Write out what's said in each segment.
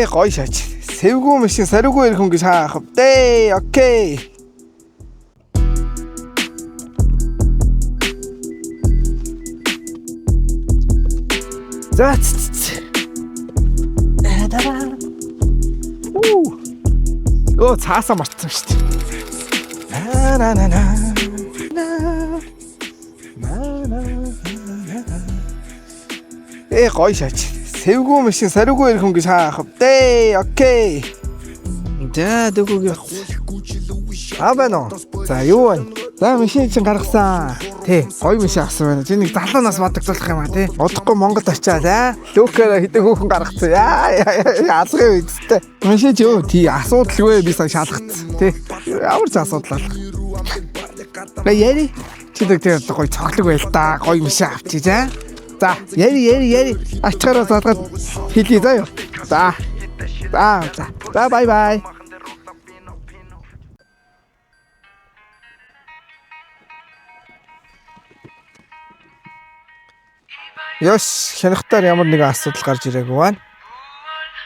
Гоё шаач. Сэвгүй машин сариугүй ирэх хүн гэж хаах вэ? Окей. That's Оо цаасаа мартсан шүү дээ. Гоё шаач. Сэвгүй машин сариугүй ирэх хүн гэж хаах вэ? Окей. За дөгөөг. Байна. За юу вэ? За машин чинь гаргасан. Тий, гоё машин авсан байна. Чи нэг залуунаас бодогдуулах юм аа тий. Удахгүй Монгол очиад лөкөр хэдэг хөөхөн гаргацсан. Алгын үсттэй. Машин ч юу тий асуудалгүй би сая шалгацсан. Тий. Ямар ч асуудал алга. Яри. Чи нэг тий гоё цоглог байл та. Гоё машин авчиж За, яри. Ачаараа залгаад хэлье заа юу. За, бай. Ёс, хянахтаар ямар нэгэн асуудал гарч ирээгүй байна.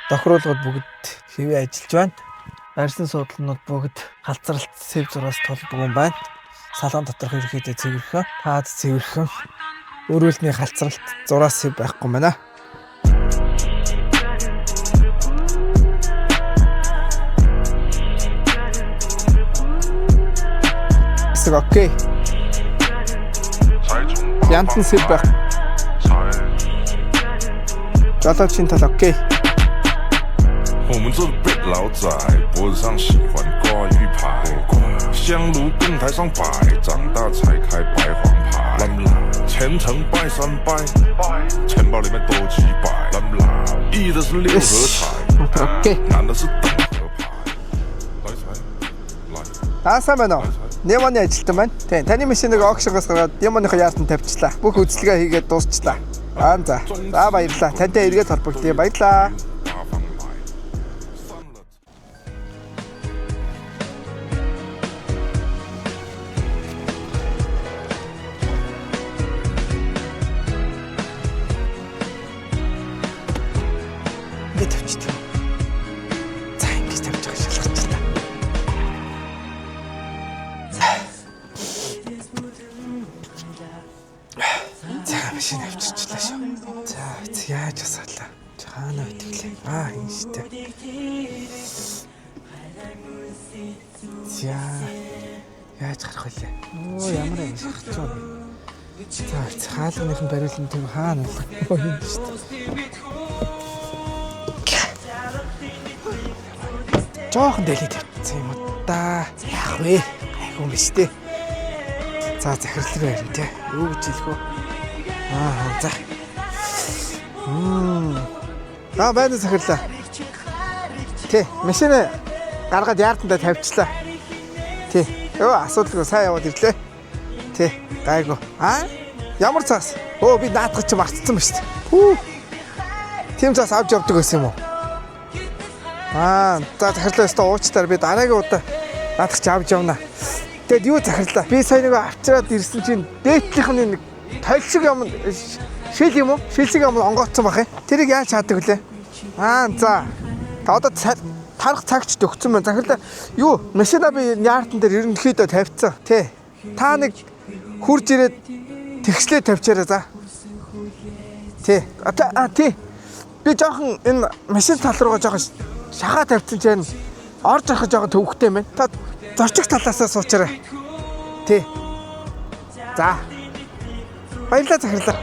Тохируулгууд бүгд хэвээ ажиллаж байна. Арьсан суудлынууд бүгд халцралт сэв зураас толбог юм байна. Салон доторх ерөөхдөө цэвэрхэн, таад цэвэрхэн. Өрөөлтний халцралт зураас сэв байхгүй байна. Окей. Янтан сэв байх. Жолоочийн тал окей. 我们做的被老仔，脖子上喜欢挂玉牌，香炉供台上摆，长大才开白黄牌。虔诚拜三拜，钱包里面多几百。一的是六合彩，男的是等合牌。来财，来。Сайн байна уу? Немоны ажилтан байна. Тийм, таны машиныг огшгоос гаргаад Немоныхоо яалтанд тавьчлаа. Бүх үйлчлэгээ хийгээд дуусчлаа. За баярлалаа. Тантай эргээд холбогдъё. Баярлалаа. Машин авчирчлаа шүү. За яаж асаалаа. Чаана итгэлээ. Энэ штэ. За яаж гарах вэ? Ямар юм шахаж байна. За хаалганыхын бариулын төв хаана вэ? Энэ штэ. Жохон дэлээд тавьчихсан юм да. Яах вэ? Айгүй юм штэ. За захирлага ярина те. Юу гэж хэлэх вэ? За. Байна захирлаа. Тий, машин гаргаад яартандаа тавьчлаа. Тий. Асуудалгүй сайн яваад ирлээ. Тий, гайгүй. Ямар цаас? Би наадах чи мартсан ба шүү дээ. Тим цаас авч явдаг байсан юм уу? За захирлаа өстө уучтаар би дараагийн удаа наадах чи авч явна. Тэгэд юу захирлаа? Би сая нэг авчираад ирсэн чинь дээдлийнх нь толшиг юм шил юм уу? Шилсэг юм онгоцсон бах юм. Тэрийг яаж чаадаг вүлээ? За. Одоо тарах цагч төгцсөн байна. Захирлаа юу? Машина би яартан дээр ерөнхийдөө тавьчихсан. Тий. Та нэг хурж ирээд тэгслээ тавьчаарай за. Тий. Тий. Би жоохон энэ машин тал руугаа жоохон шахаа тавьчихсан чинь орж орох жоохон төвөгтэй юм байна. Та зорчих талаасаа суучаарай. Тий. За. Баярлалаа захирлаа.